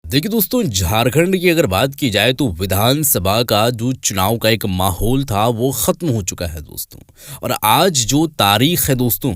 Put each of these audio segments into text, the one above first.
देखिए दोस्तों, झारखंड की अगर बात की जाए तो विधानसभा का जो चुनाव का एक माहौल था वो ख़त्म हो चुका है दोस्तों। और आज जो तारीख है दोस्तों,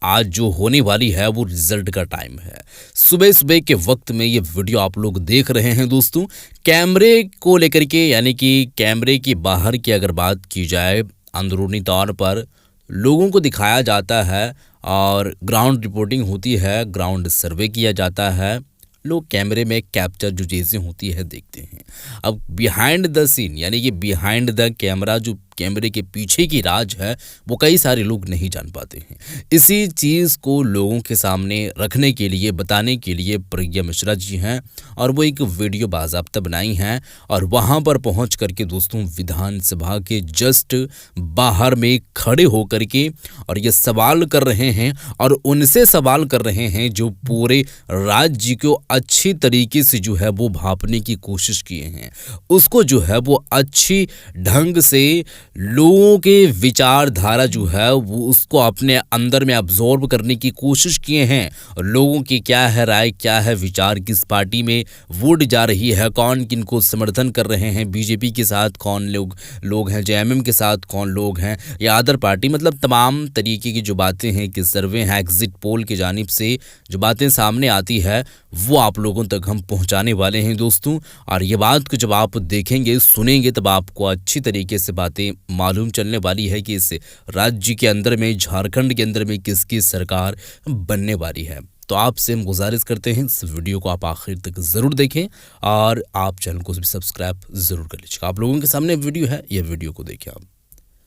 आज जो होने वाली है वो रिजल्ट का टाइम है। सुबह सुबह के वक्त में ये वीडियो आप लोग देख रहे हैं दोस्तों, कैमरे को लेकर के, यानी कि कैमरे की बाहर की अगर बात की जाए, अंदरूनी तौर पर लोगों को दिखाया जाता है और ग्राउंड रिपोर्टिंग होती है, ग्राउंड सर्वे किया जाता है। लोग कैमरे में कैप्चर जो चीज़ें होती है देखते हैं। अब बिहाइंड द सीन, यानी कि बिहाइंड द कैमरा, जो कैमरे के पीछे की राज है वो कई सारे लोग नहीं जान पाते हैं। इसी चीज़ को लोगों के सामने रखने के लिए, बताने के लिए प्रज्ञा मिश्रा जी हैं और वो एक वीडियो बाज़ाब्ता बनाई हैं और वहाँ पर पहुँच करके दोस्तों विधानसभा के जस्ट बाहर में खड़े होकर के और ये सवाल कर रहे हैं और उनसे सवाल कर रहे हैं जो पूरे राज्य को अच्छी तरीके से जो है वो भांपने की कोशिश किए हैं, उसको जो है वो अच्छी ढंग से लोगों के विचारधारा जो है वो उसको अपने अंदर में अब्जॉर्ब करने की कोशिश किए हैं। और लोगों की क्या है राय, क्या है विचार, किस पार्टी में वोट जा रही है, कौन किनको समर्थन कर रहे हैं, बीजेपी के साथ कौन लोग हैं, जेएमएम के साथ कौन लोग हैं या अदर पार्टी, मतलब तमाम तरीके की जो बातें हैं कि सर्वे हैं, एग्जिट पोल की जानिब से जो बातें सामने आती है वो आप लोगों तक हम पहुंचाने वाले हैं दोस्तों। और ये बात को जब आप देखेंगे, सुनेंगे, तब आपको अच्छी तरीके से बातें मालूम चलने वाली है कि इस राज्य के अंदर में, झारखंड के अंदर में किसकी सरकार बनने वाली है। तो आपसे हम गुजारिश करते हैं इस वीडियो को आप आखिर तक ज़रूर देखें और आप चैनल को भी सब्सक्राइब ज़रूर कर लीजिएगा। आप लोगों के सामने वीडियो है, ये वीडियो को देखें। आप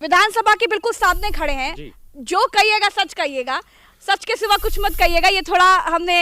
विधानसभा के बिल्कुल सामने खड़े हैं, जो कहिएगा सच कहिएगा, सच के सिवा कुछ मत कहिएगा। ये थोड़ा हमने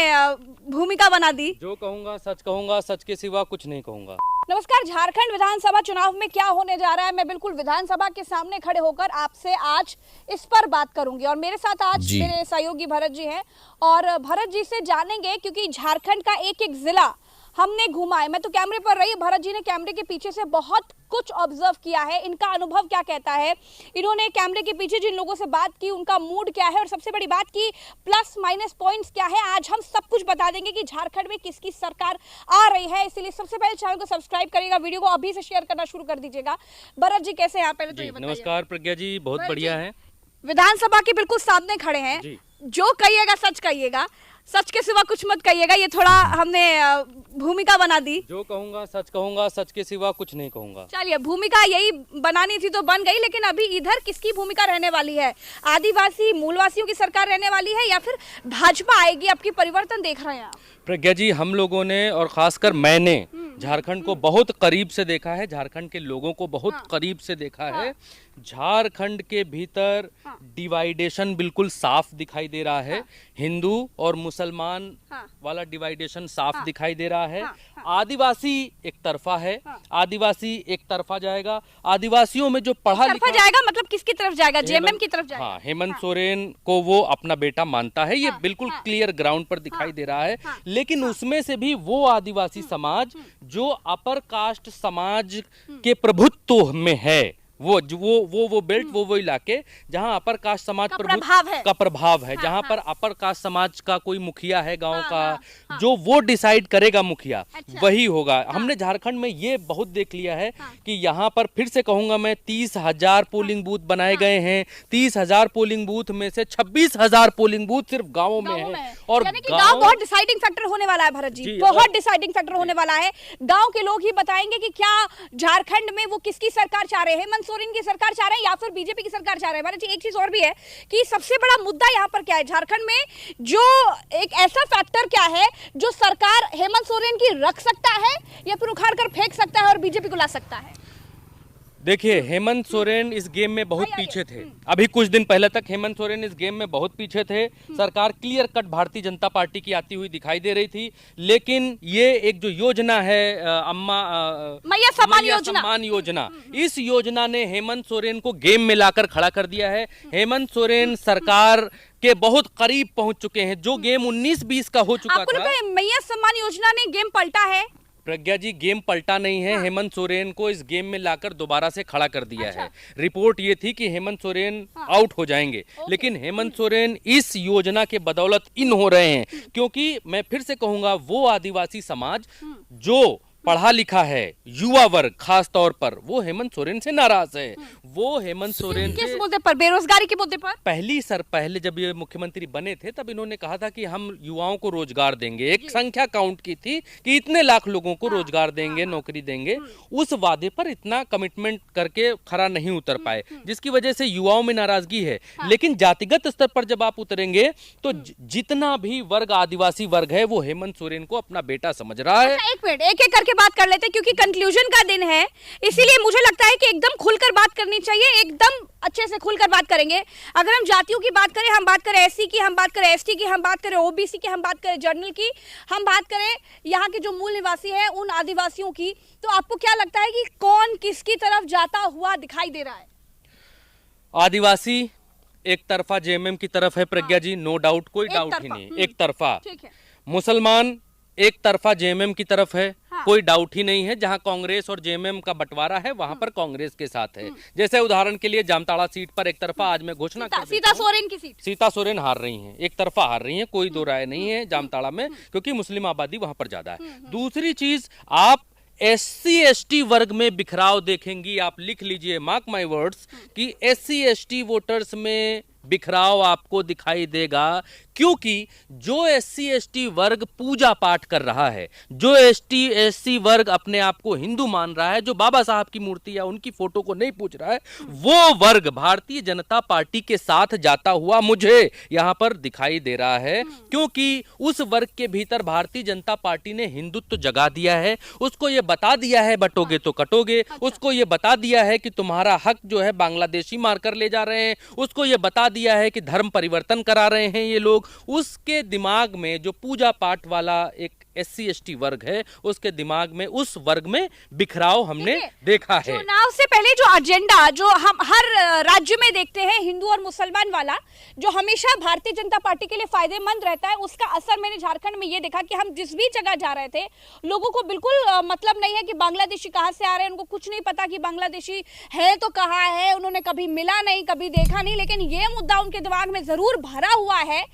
भूमिका बना दी। जो कहूंगा, सच के सिवा कुछ नहीं कहूंगा। नमस्कार। झारखंड विधानसभा चुनाव में क्या होने जा रहा है, मैं बिल्कुल विधानसभा के सामने खड़े होकर आपसे आज इस पर बात करूंगी। और मेरे साथ आज मेरे सहयोगी भरत जी हैं और भरत जी से जानेंगे, क्योंकि झारखंड का एक एक जिला हमने घूमा है। मैं तो कैमरे पर रही, भरत जी ने कैमरे के पीछे से बहुत कुछ ऑब्जर्व किया है। इनका अनुभव क्या कहता है, इन्होंने कैमरे के पीछे जिन लोगों से बात की उनका मूड क्या है और सबसे बड़ी बात की प्लस माइनस पॉइंट्स क्या है, आज हम सब कुछ बता देंगे कि झारखंड में किसकी सरकार आ रही है। इसलिए सबसे पहले चैनल को सब्सक्राइब करिएगा, वीडियो को अभी से शेयर करना शुरू कर दीजिएगा। भरत जी कैसे हैं आप? पहले तो ये बताइए। नमस्कार प्रज्ञा जी, बहुत बढ़िया है। विधानसभा के बिल्कुल सामने खड़े हैं, जो कहिएगा सच कहिएगा, सच के सिवा कुछ मत कहिएगा। ये थोड़ा हमने भूमिका बना दी। जो कहूंगा, सच के सिवा कुछ नहीं कहूंगा। चलिए, भूमिका यही बनानी थी तो बन गई, लेकिन अभी इधर किसकी भूमिका रहने वाली है? आदिवासी मूलवासियों की सरकार रहने वाली है या फिर भाजपा आएगी? आपकी परिवर्तन देख रहे हैं आप? प्रज्ञा जी, हम लोगों ने और खासकर मैंने झारखंड को बहुत करीब से देखा है, झारखंड के लोगों को बहुत करीब से देखा है। झारखंड के भीतर डिवाइडेशन बिल्कुल साफ दिखाई दे रहा है। हिंदू और मुसलमान वाला डिवाइडेशन साफ दिखाई दे रहा है। आदिवासी एक तरफा है, आदिवासी एक तरफा जाएगा। आदिवासियों में जो पढ़ा लिखा जाएगा, मतलब किसकी तरफ जाएगा? जेएमएम की तरफ जाएगा। हाँ, हेमंत सोरेन को वो अपना बेटा मानता है, ये बिल्कुल क्लियर ग्राउंड पर दिखाई दे रहा है। लेकिन उसमें से भी वो आदिवासी समाज जो अपर कास्ट समाज के प्रभुत्व में है, वो बेल्ट, वो इलाके जहां अपर कास्ट समाज का प्रभाव है, जहां पर अपर कास्ट समाज का कोई मुखिया है गांव का, जो वो डिसाइड करेगा मुखिया, वही होगा। हमने झारखंड में ये बहुत देख लिया है कि यहाँ पर फिर से कहूंगा मैं, 30,000 पोलिंग बूथ बनाए गए हैं। 30,000 पोलिंग बूथ में से 26,000 पोलिंग बूथ सिर्फ गाँवों में है। और गाँव बहुत डिसाइडिंग फैक्टर होने वाला है भरत जी, बहुत डिसाइडिंग फैक्टर होने वाला है। गाँव के लोग ही बताएंगे कि क्या झारखंड में वो किसकी सरकार चाह रहे हैं, सोरेन की सरकार चाह रहे हैं या फिर बीजेपी की सरकार चाह रहे हैं। भारत जी, एक चीज और भी है कि सबसे बड़ा मुद्दा यहाँ पर क्या है झारखंड में, जो एक ऐसा फैक्टर क्या है जो सरकार हेमंत सोरेन की रख सकता है या फिर उखाड़ कर फेंक सकता है और बीजेपी को ला सकता है? देखिए, हेमंत सोरेन इस गेम में बहुत पीछे थे। अभी कुछ दिन पहले तक हेमंत सोरेन इस गेम में बहुत पीछे थे। सरकार clear cut Bharatiya Janata party की आती हुई दिखाई दे रही थी। लेकिन ये एक जो योजना है, मैया सम्मान योजना, इस योजना ने हेमंत सोरेन को गेम में लाकर खड़ा कर दिया है। हेमंत सोरेन सरकार के बहुत करीब पहुंच चुके हैं। जो गेम 19-20 का हो चुका था, मैया सम्मान योजना ने गेम पलटा है। प्रज्ञा जी, गेम पलटा नहीं है। हेमंत सोरेन को इस गेम में लाकर दोबारा से खड़ा कर दिया है। रिपोर्ट ये थी कि हेमंत सोरेन आउट हो जाएंगे, लेकिन हेमंत सोरेन इस योजना के बदौलत इन हो रहे हैं, क्योंकि मैं फिर से कहूंगा वो आदिवासी समाज जो पढ़ा लिखा है, युवा वर्ग खास तौर पर, वो हेमंत सोरेन से नाराज है। वो हेमंत सोरेन किस मुद्दे पर? बेरोजगारी के मुद्दे पर? पहले जब ये मुख्यमंत्री बने थे तब इन्होंने कहा था कि हम युवाओं को रोजगार देंगे। एक संख्या काउंट की थी कि इतने लाख लोगों को रोजगार देंगे, नौकरी देंगे। उस वादे पर इतना कमिटमेंट करके खरा नहीं उतर पाए, जिसकी वजह से युवाओं में नाराजगी है। लेकिन जातिगत स्तर पर जब आप उतरेंगे तो जितना भी वर्ग आदिवासी वर्ग है वो हेमंत सोरेन को अपना बेटा समझ रहा है। एक मिनट, एक एक करके बात कर लेते हैं, क्योंकि कंक्लूजन का दिन है, इसीलिए मुझे लगता है कि एकदम खुलकर बात करनी चाहिए। एकदम अच्छे से खुलकर बात करेंगे। अगर हम जातियों की बात करें, हम बात करें एससी की, हम बात करें एसटी की, हम बात करें ओबीसी की, हम बात करें जर्नल की, हम बात करें यहाँ के जो मूल निवासी हैं उन आदिवासियों की, तो आपको क्या लगता है कि कौन किसकी तरफ जाता हुआ दिखाई दे रहा है? आदिवासी एक तरफा जेएमएम की तरफ है प्रज्ञा जी, नो डाउट, कोई डाउट ही नहीं, एक तरफा। ठीक है। मुसलमान एक तरफा जेएमएम की तरफ है, कोई डाउट ही नहीं है। जहां कांग्रेस और जेएमएम का बंटवारा है वहां पर कांग्रेस के साथ है। जैसे उदाहरण के लिए जामताड़ा सीट पर एक तरफा आज मैं घोषणा कर सीता सोरेन की सीट, सीता सोरेन हार रही हैं, एक तरफा हार रही हैं, कोई दो राय नहीं है जामताड़ा में, क्योंकि मुस्लिम आबादी वहां पर ज्यादा है। दूसरी चीज, आप एससी एसटी वर्ग में बिखराव देखेंगी। आप लिख लीजिए, मार्क माय वर्ड्स, कि एससी एसटी वोटर्स में बिखराव आपको दिखाई देगा, क्योंकि जो एससी एसटी वर्ग पूजा पाठ कर रहा है, जो एसटी एससी वर्ग अपने आप को हिंदू मान रहा है, जो बाबा साहब की मूर्ति या उनकी फोटो को नहीं पूछ रहा है, वो वर्ग भारतीय जनता पार्टी के साथ जाता हुआ मुझे यहां पर दिखाई दे रहा है। क्योंकि उस वर्ग के भीतर भारतीय जनता पार्टी ने हिंदुत्व जगा दिया है, उसको ये बता दिया है बटोगे तो कटोगे, उसको ये बता दिया है कि तुम्हारा हक जो है बांग्लादेशी मारकर ले जा रहे हैं, उसको ये बता दिया है कि धर्म परिवर्तन करा रहे हैं ये लोग। उसके दिमाग में जो पूजा पाठ वाला एक एससी एसटी वर्ग है, उसके दिमाग में, उस वर्ग में बिखराव हमने देखा है। चुनाव से पहले जो एजेंडा जो हम हर राज्य में देखते हैं, हिंदू और मुसलमान वाला, जो हमेशा भारतीय जनता पार्टी के लिए फायदेमंद रहता है, उसका असर मैंने झारखंड में ये देखा कि हम जिस भी जगह जा रहे थे, लोगों को बिल्कुल मतलब नहीं है कि बांग्लादेशी कहाँ से आ रहे हैं, उनको कुछ नहीं पता कि बांग्लादेशी है तो कहाँ है, उन्होंने कभी मिला नहीं, कभी देखा नहीं, लेकिन ये मुद्दा उनके दिमाग में जरूर भरा हुआ है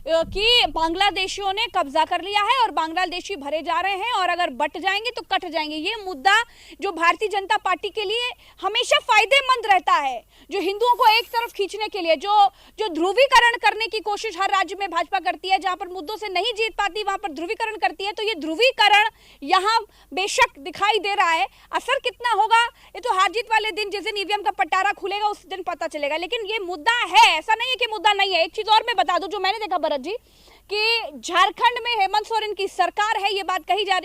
कि बांग्लादेशियों ने कब्जा कर लिया है और बांग्लादेशी भरे जा रहे हैं, और अगर बट जाएंगे तो कट जाएंगे। ये मुद्दा जो भारतीय जनता पार्टी के लिए हमेशा फायदेमंद रहता है, जो हिंदुओं को एक तरफ खींचने के लिए, जो ध्रुवीकरण करने की कोशिश हर राज्य में भाजपा करती है, जहां पर मुद्दों से नहीं जीत पाती वहां पर ध्रुवीकरण करती है। तो ये ध्रुवीकरण यहाँ बेशक दिखाई दे रहा है। असर कितना होगा ये तो हार जीत वाले दिन, जिस दिन ईवीएम का पटारा खुलेगा उस दिन पता चलेगा, लेकिन ये मुद्दा है, ऐसा नहीं है कि मुद्दा नहीं है। एक चीज और मैं बता दूं जो मैंने देखा भरत जी, कि झारखंड में हेमंत सोरेन की सरकार है, ये बात कही जा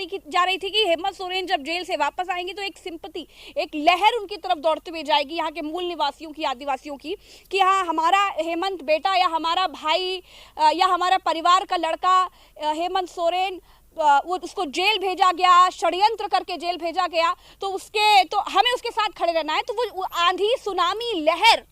रही थी कि हेमंत सोरेन जब जेल से वापस आएंगे तो एक सिंपैथी, एक लहर उनकी तरफ दौड़ते हुए जाएगी यहाँ के मूल निवासियों की, आदिवासियों की, कि हाँ हमारा हेमंत बेटा या हमारा भाई या हमारा परिवार का लड़का हेमंत सोरेन, वो उसको जेल भेजा गया, षड्यंत्र करके जेल भेजा गया, तो हमें उसके साथ खड़े रहना है। तो वो आंधी सुनामी लहर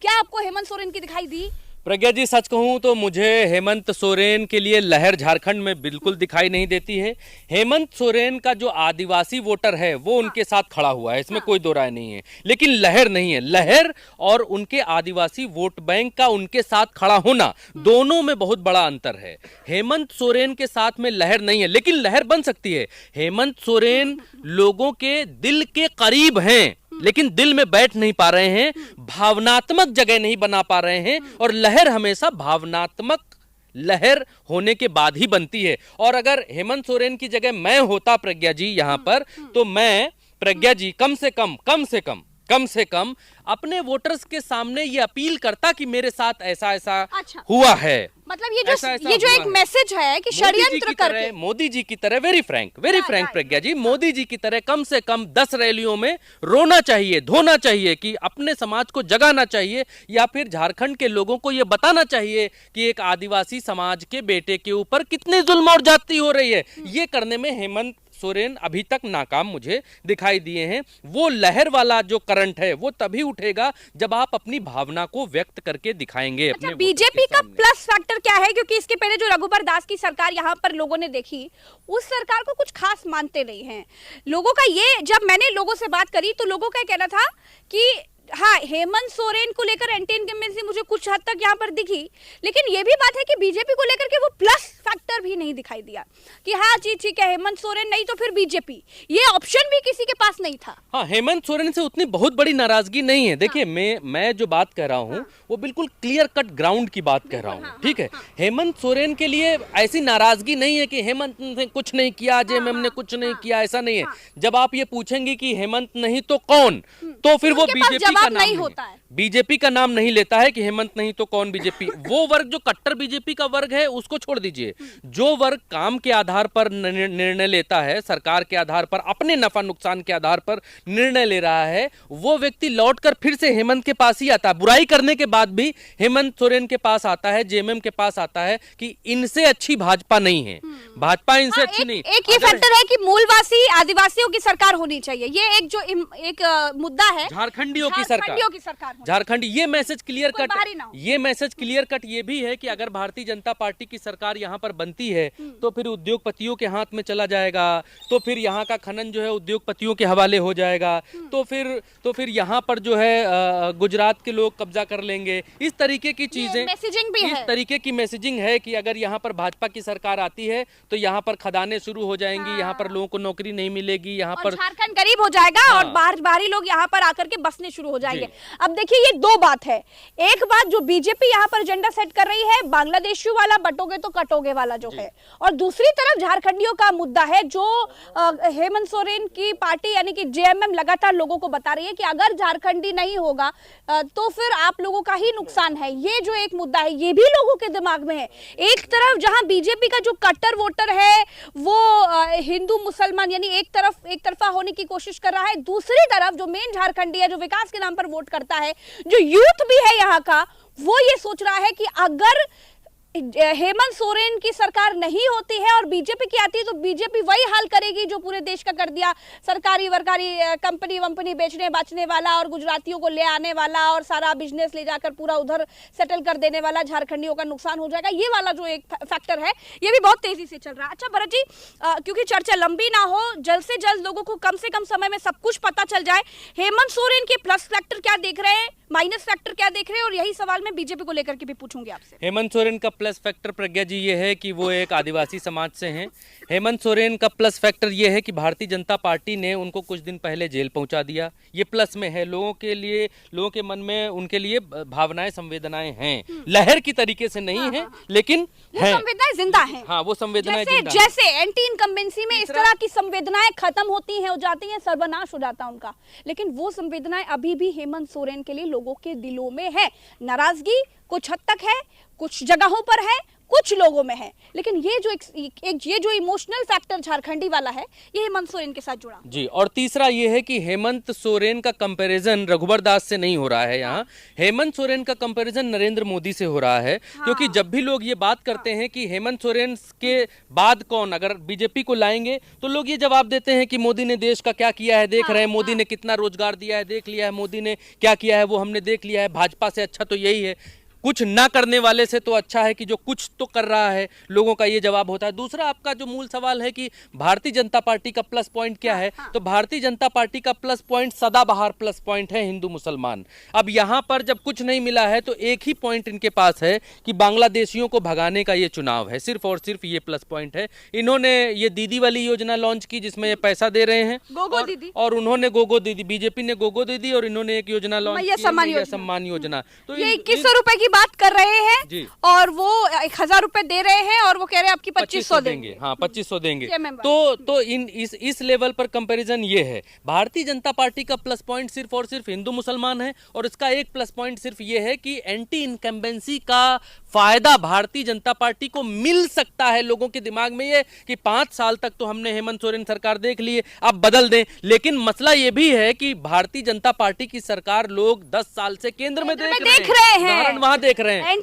क्या आपको हेमंत सोरेन की दिखाई दी? प्रज्ञा जी, सच कहूं तो मुझे हेमंत सोरेन के लिए लहर झारखंड में बिल्कुल दिखाई नहीं देती है। हेमंत सोरेन का जो आदिवासी वोटर है वो उनके साथ खड़ा हुआ है, इसमें कोई दो राय नहीं है, लेकिन लहर नहीं है। लहर और उनके आदिवासी वोट बैंक का उनके साथ खड़ा होना, दोनों में बहुत बड़ा अंतर है। हेमंत सोरेन के साथ में लहर नहीं है, लेकिन लहर बन सकती है। हेमंत सोरेन लोगों के दिल के करीब हैं, लेकिन दिल में बैठ नहीं पा रहे हैं, भावनात्मक जगह नहीं बना पा रहे हैं, और लहर हमेशा भावनात्मक लहर होने के बाद ही बनती है। और अगर हेमंत सोरेन की जगह मैं होता प्रज्ञा जी यहां पर, तो मैं प्रज्ञा जी कम से कम अपने वोटर्स के सामने ये अपील करता कि मेरे साथ ऐसा हुआ है। मतलब ये जो एक मैसेज है कि षड्यंत्र करके, मोदी जी की तरह, वेरी फ्रैंक प्रज्ञा जी, मोदी जी की तरह कम से कम 10 रैलियों में रोना चाहिए, धोना चाहिए, कि अपने समाज को जगाना चाहिए, या फिर झारखंड के लोगों को यह बताना चाहिए कि एक आदिवासी समाज के बेटे के ऊपर कितने जुल्म और जाती हो रही है। ये करने में हेमंत सोरेन अभी तक नाकाम मुझे दिखाई दिए हैं। वो लहर वाला जो करंट है वो तभी उठेगा जब आप अपनी भावना को व्यक्त करके दिखाएंगे। अच्छा, बीजेपी का प्लस फैक्टर क्या है? क्योंकि इसके पहले जो रघुबर दास की सरकार यहाँ पर लोगों ने देखी, उस सरकार को कुछ खास मानते नहीं हैं लोगों का। ये जब मैंने लोगों से बात करी तो लोगों का कहना था कि हाँ, हेमंत सोरेन को लेकर एंटी इनकम्बेंसी मुझे कुछ हद तक यहाँ पर दिखी, लेकिन ये भी बात है कि बीजेपी को लेकर के वो प्लस फैक्टर भी नहीं दिखाई दिया कि हाँ जी ठीक है, हेमंत सोरेन नहीं तो फिर बीजेपी, ये ऑप्शन भी किसी के पास नहीं था। हाँ, हेमंत सोरेन से उतनी बहुत बड़ी नाराजगी नहीं है। देखिए, मैं जो बात कर रहा हूँ वो बिल्कुल क्लियर कट ग्राउंड की बात कर रहा हूँ, ठीक है। हेमंत सोरेन के लिए ऐसी नाराजगी नहीं है कि हेमंत ने कुछ नहीं किया, जेएमएम ने कुछ नहीं किया, ऐसा नहीं है। जब आप ये पूछेंगे कि हेमंत नहीं तो कौन, तो फिर वो बीजेपी का नाम नहीं होता है, बीजेपी का नाम नहीं लेता है कि हेमंत नहीं तो कौन बीजेपी। वो वर्ग जो कट्टर बीजेपी का वर्ग है उसको छोड़ दीजिए। जो वर्ग काम के आधार पर निर्णय लेता है, सरकार के आधार पर, अपने नफा नुकसान के आधार पर निर्णय ले रहा है, वो व्यक्ति लौटकर फिर से हेमंत के पास ही आता है। बुराई करने के बाद भी हेमंत सोरेन के पास आता है, जेएमएम के पास आता है कि इनसे अच्छी भाजपा नहीं है, भाजपा इनसे अच्छी नहीं। एक ये फैक्टर है कि मूलवासी आदिवासियों की सरकार होनी चाहिए, ये एक जो एक मुद्दा है। झारखंडियों की सरकार, झारखंड, ये मैसेज क्लियर कट, ये मैसेज क्लियर कट ये भी है कि अगर भारतीय जनता पार्टी की सरकार यहाँ पर बनती है तो फिर उद्योगपतियों के हाथ में चला जाएगा, तो फिर यहाँ का खनन जो है उद्योगपतियों के हवाले हो जाएगा, तो फिर यहाँ पर जो है गुजरात के लोग कब्जा कर लेंगे। इस तरीके की चीजें, इस तरीके की मैसेजिंग है कि अगर यहाँ पर भाजपा की सरकार आती है तो यहाँ पर खदानें शुरू हो जाएंगी, यहाँ पर लोगों को नौकरी नहीं मिलेगी, यहाँ पर झारखंड गरीब हो जाएगा और बाहरी लोग यहाँ पर आकर के बसने शुरू हो जाएंगे। अब देखिए, ये दो बात है। एक बात जो बीजेपी यहाँ पर एजेंडा सेट कर रही है, बांग्लादेशियों वाला बटोगे तो कटोगे वाला जो है, और दूसरी तरफ झारखंडियों का मुद्दा है जो हेमंत सोरेन की पार्टी यानी कि जेएमएम लगातार लोगों को बता रही है कि अगर झारखंडी नहीं होगा तो फिर आप लोगों का ही नुकसान है। ये जो एक मुद्दा है ये भी लोगों के दिमाग में है। एक तरफ जहां बीजेपी का जो कट्टर वोटर है वो हिंदू मुसलमान यानी एक तरफा होने की कोशिश कर रहा है, दूसरी तरफ जो मेन झारखंडी है जो विकास के नाम पर वोट करता है, जो यूथ भी है यहाँ का, वो ये सोच रहा है कि अगर हेमंत सोरेन की सरकार नहीं होती है और बीजेपी की आती है तो बीजेपी वही हाल करेगी जो पूरे देश का कर दिया, सरकारी वरकारी कंपनी वंपनी बेचने बाचने वाला और गुजरातियों को ले आने वाला और सारा बिजनेस ले जाकर पूरा उधर सेटल कर देने वाला, झारखंडियों का नुकसान हो जाएगा। ये वाला जो एक फैक्टर है ये भी बहुत तेजी से चल रहा है। अच्छा भरत जी, क्योंकि चर्चा लंबी ना हो, जल्द से जल्द लोगों को कम से कम समय में सब कुछ पता चल जाए, हेमंत सोरेन के प्लस फैक्टर क्या देख रहे हैं, माइनस फैक्टर क्या देख रहे हैं, और यही सवाल मैं बीजेपी को लेकर के भी पूछूंगी आपसे। हेमंत सोरेन का प्लस फैक्टर प्रज्ञा जी ये है कि वो एक आदिवासी समाज से हैं। हेमंत सोरेन का प्लस फैक्टर ये है कि भारतीय जनता पार्टी ने उनको कुछ दिन पहले जेल पहुंचा दिया, ये प्लस में है। लोगों के लिए, लोगों के मन में उनके लिए भावनाएं संवेदनाएं हैं, लहर की तरीके से नहीं है लेकिन है, संवेदनाएं जिंदा हैं। हाँ, वो संवेदनाएं जिंदा, जैसे एंटी इनकम्बेंसी में इस तरह की संवेदनाएं खत्म होती हैं, हो जाती हैं, सर्वनाश हो जाता है उनका, लेकिन वो संवेदनाएं अभी भी हेमंत सोरेन के लिए लोगों के दिलों में है। नाराजगी कुछ हद तक है, कुछ जगहों पर है, कुछ लोगों में है, लेकिन ये जो ये जो इमोशनल फैक्टर झारखंडी वाला है ये हेमंत सोरेन के साथ जुड़ा जी। और तीसरा ये है कि हेमंत सोरेन का कंपैरिजन रघुबर दास से नहीं हो रहा है यहाँ, हेमंत सोरेन का कंपैरिजन नरेंद्र मोदी से हो रहा है। क्योंकि जब भी लोग ये बात करते हैं कि हेमंत सोरेन के बाद कौन अगर बीजेपी को लाएंगे तो लोग ये जवाब देते हैं कि मोदी ने देश का क्या किया है देख रहे हैं, मोदी ने कितना रोजगार दिया है देख लिया है, मोदी ने क्या किया है वो हमने देख लिया है, भाजपा से अच्छा तो यही है, कुछ ना करने वाले से तो अच्छा है कि जो कुछ तो कर रहा है, लोगों का ये जवाब होता है। दूसरा आपका जो मूल सवाल है कि भारतीय जनता पार्टी का प्लस पॉइंट क्या है, तो भारतीय जनता पार्टी का प्लस पॉइंट सदाबहार प्लस पॉइंट है हिंदू मुसलमान। अब यहाँ पर जब कुछ नहीं मिला है तो एक ही पॉइंट इनके पास है कि बांग्लादेशियों को भगाने का ये चुनाव है, सिर्फ और सिर्फ ये प्लस पॉइंट है। इन्होंने ये दीदी वाली योजना लॉन्च की जिसमें ये पैसा दे रहे हैं, गोगो दीदी, और उन्होंने गोगो दीदी, बीजेपी ने गोगो दीदी और इन्होंने एक योजना लॉन्च की सम्मान योजना। तो ये 2100 रुपए की बात कर रहे हैं और वो 1000 रुपए दे रहे हैं और वो कह रहे हैं आपकी 2500 देंगे। हाँ, 2500 देंगे। तो इस लेवल पर कंपैरिजन ये है। भारतीय जनता पार्टी का प्लस पॉइंट सिर्फ और सिर्फ हिंदू मुसलमान है, और इसका एक प्लस पॉइंट सिर्फ ये है कि एंटी इनकम्बेंसी का फायदा भारतीय जनता पार्टी को मिल सकता है। लोगों के दिमाग में ये कि 5 साल तक तो हमने हेमंत सोरेन सरकार देख ली है, अब बदल दें। लेकिन मसला ये भी है कि भारतीय जनता पार्टी की सरकार लोग 10 साल से केंद्र में देख रहे हैं, उदाहरण वहां देख रहे हैं,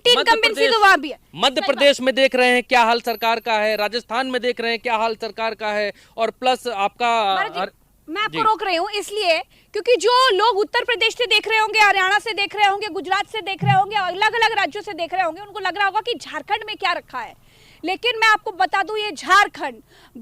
मध्य प्रदेश में देख रहे हैं क्या हाल सरकार का है, राजस्थान में देख रहे हैं क्या हाल सरकार का है, और प्लस आपका मैं आपको रोक रही हूँ इसलिए क्योंकि जो लोग उत्तर प्रदेश से देख रहे होंगे, हरियाणा से देख रहे होंगे, गुजरात से देख रहे होंगे, अलग अलग राज्यों से देख रहे होंगे, उनको लग रहा होगा कि झारखंड में क्या रखा है। लेकिन मैं आपको बता दूं ये झारखंड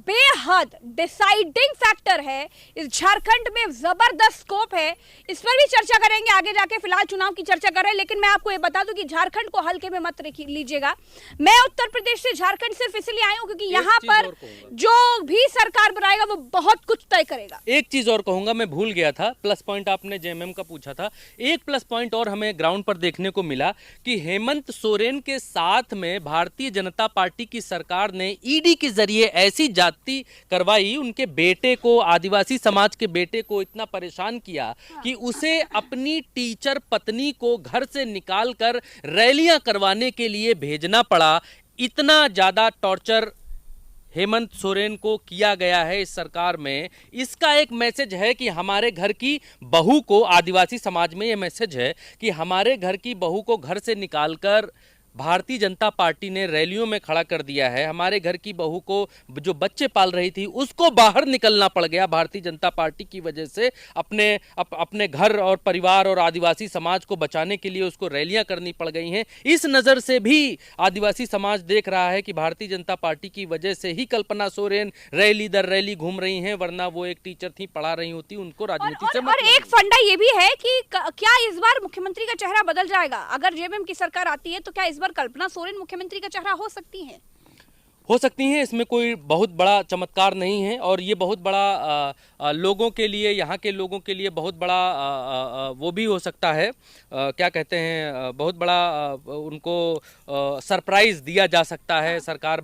बेहद डिसाइडिंग फैक्टर है। इस झारखंड में जबरदस्त स्कोप है, इस पर भी चर्चा करेंगे आगे जाके। फिलहाल चुनाव की चर्चा कर रहे हैं, लेकिन मैं आपको ये बता दूं कि झारखंड को हल्के में मत लीजिएगा। मैं उत्तर प्रदेश से झारखंड सिर्फ इसलिए आई हूं क्योंकि यहाँ पर जो भी सरकार बनाएगा वो बहुत कुछ तय करेगा। एक चीज और कहूंगा, मैं भूल गया था, प्लस पॉइंट आपने जेएमएम का पूछा था, एक प्लस पॉइंट और हमें ग्राउंड पर देखने को मिला कि हेमंत सोरेन के साथ में भारतीय जनता पार्टी की सरकार ने ईडी के जरिए ऐसी जाति करवाई, उनके बेटे को, आदिवासी समाज के बेटे को इतना परेशान किया कि उसे अपनी टीचर पत्नी को घर से निकालकर रैलियां करवाने के लिए भेजना पड़ा। इतना ज्यादा टॉर्चर हेमंत सोरेन को किया गया है इस सरकार में। इसका एक मैसेज है कि हमारे घर की बहू को, आदिवासी समाज में यह मैसेज है कि हमारे घर की बहू को घर से निकालकर भारतीय जनता पार्टी ने रैलियों में खड़ा कर दिया है। हमारे घर की बहू को, जो बच्चे पाल रही थी, उसको बाहर निकलना पड़ गया भारतीय जनता पार्टी की वजह से। अपने घर और परिवार और आदिवासी समाज को बचाने के लिए उसको रैलियां करनी पड़ गई हैं। इस नज़र से भी आदिवासी समाज देख रहा है कि भारतीय जनता पार्टी की वजह से ही कल्पना सोरेन रैली दर रैली घूम रही हैं, वरना वो एक टीचर थी, पढ़ा रही होती, उनको राजनीति से और एक फंडा ये भी है कि क्या इस बार मुख्यमंत्री का चेहरा बदल जाएगा? अगर जेएमएम की सरकार आती है तो क्या इस कल्पना सोरेन मुख्यमंत्री का चेहरा हो सकती हैं? इसमें कोई बहुत बड़ा चमत्कार नहीं है, और ये बहुत बड़ा लोगों के लिए, यहाँ के लोगों के लिए बहुत बड़ा वो भी हो सकता है, क्या कहते हैं, बहुत बड़ा उनको सरप्राइज दिया जा सकता है सरकार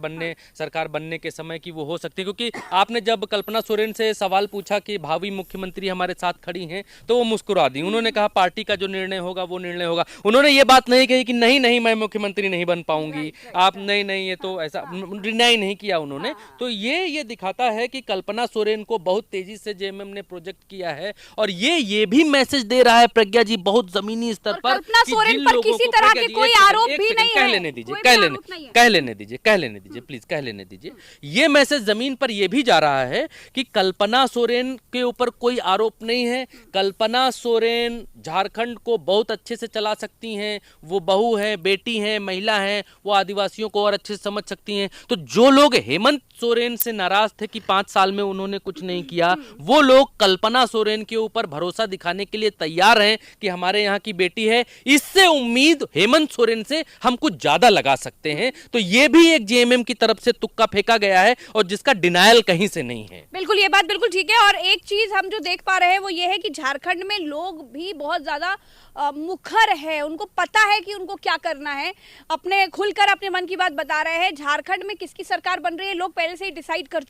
बनने के समय की वो हो सकती है। क्योंकि आपने जब कल्पना सोरेन से सवाल पूछा कि भावी मुख्यमंत्री हमारे साथ खड़ी हैं, तो वो मुस्कुरा दी। उन्होंने कहा पार्टी का जो निर्णय होगा वो निर्णय होगा। उन्होंने ये बात नहीं कही कि नहीं मैं मुख्यमंत्री नहीं बन पाऊंगी, आप नहीं, ये तो ऐसा डिनाई नहीं किया उन्होंने। तो ये दिखाता है कि कल्पना सोरेन को बहुत तेजी से जेएमएम ने प्रोजेक्ट किया है, और ये भी मैसेज दे रहा है प्रज्ञा जी बहुत जमीनी स्तर पर, कल्पना सोरेन पर किसी तरह के कोई आरोप भी नहीं है। कह लेने दीजिए प्लीज, कह लेने दीजिए। ये मैसेज जमीन पर ये भी जा रहा है कि कल्पना सोरेन के ऊपर कोई आरोप नहीं है। कल्पना सोरेन झारखंड को बहुत अच्छे से चला सकती हैं, वो बहू है, बेटी है, महिला है, वो आदिवासियों को और अच्छे से समझ सकती हैं। तो जो लोग हेमंत सोरेन से नाराज थे कि 5 साल में उन्होंने कुछ नहीं किया, वो लोग कल्पना सोरेन के ऊपर भरोसा दिखाने के लिए तैयार हैं कि हमारे यहाँ की बेटी है, इससे उम्मीद हेमंत सोरेन से हम कुछ ज्यादा लगा सकते हैं। तो ये भी एक जेएमएम की तरफ से तुक्का फेंका गया है, और जिसका डिनायल कहीं से नहीं है। बिल्कुल, ये बात बिल्कुल ठीक है। और एक चीज हम जो देख पा रहे हैं वो ये है कि झारखंड में लोग भी बहुत ज्यादा मुखर है, उनको पता है कि उनको क्या करना है, अपने खुलकर अपने मन की बात बता रहे हैं। झारखंड में किसकी सरकार बन रही है लोग पहले से ही डिसाइड कर।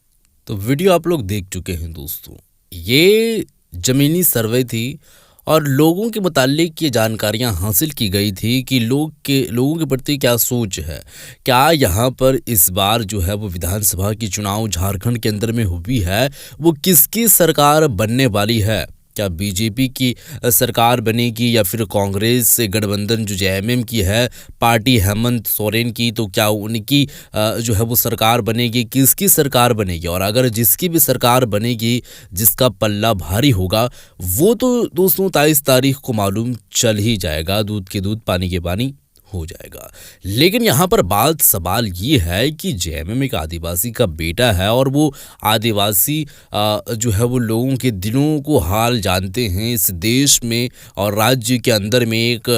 तो वीडियो आप लोग देख चुके हैं दोस्तों, ये जमीनी सर्वे थी और लोगों के मुतालिक ये जानकारियां हासिल की गई थी कि लोगों के प्रति क्या सोच है, क्या यहाँ पर इस बार जो है वो विधानसभा की चुनाव झारखंड के अंदर में हुई है, वो किसकी सरकार बनने वाली है। क्या बीजेपी की सरकार बनेगी या फिर कांग्रेस से गठबंधन जो जेएमएम की है पार्टी हेमंत सोरेन की, तो क्या उनकी जो है वो सरकार बनेगी, किसकी सरकार बनेगी। और अगर जिसकी भी सरकार बनेगी, जिसका पल्ला भारी होगा, वो तो दोस्तों 23 तारीख को मालूम चल ही जाएगा, दूध के दूध पानी के पानी हो जाएगा। लेकिन यहाँ पर बात सवाल ये है कि जेएमएम एक आदिवासी का बेटा है, और वो आदिवासी जो है वो लोगों के दिलों को हाल जानते हैं इस देश में और राज्य के अंदर में। एक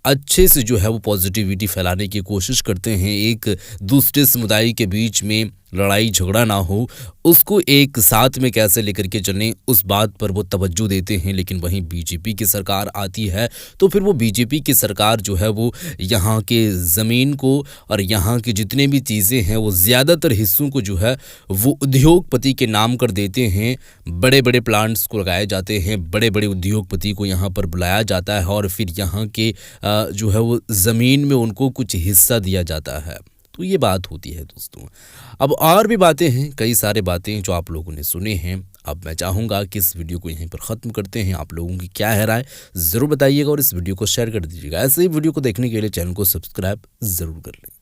अच्छे से जो है वो पॉजिटिविटी फैलाने की कोशिश करते हैं, एक दूसरे समुदाय के बीच में लड़ाई झगड़ा ना हो, उसको एक साथ में कैसे लेकर के चलें, उस बात पर वो तवज्जो देते हैं। लेकिन वहीं बीजेपी की सरकार आती है तो फिर वो बीजेपी की सरकार जो है वो यहाँ के ज़मीन को और यहाँ की जितने भी चीज़ें हैं वो ज़्यादातर हिस्सों को जो है वो उद्योगपति के नाम कर देते हैं। बड़े बड़े प्लांट्स को लगाए जाते हैं, बड़े बड़े उद्योगपति को यहाँ पर बुलाया जाता है और फिर यहाँ के जो है वो ज़मीन में उनको कुछ हिस्सा दिया जाता है। तो ये बात होती है दोस्तों। अब और भी बातें हैं, कई सारे बातें जो आप लोगों ने सुने हैं। अब मैं चाहूँगा कि इस वीडियो को यहीं पर ख़त्म करते हैं। आप लोगों की क्या है राय ज़रूर बताइएगा और इस वीडियो को शेयर कर दीजिएगा। ऐसे ही वीडियो को देखने के लिए चैनल को सब्सक्राइब ज़रूर कर लें।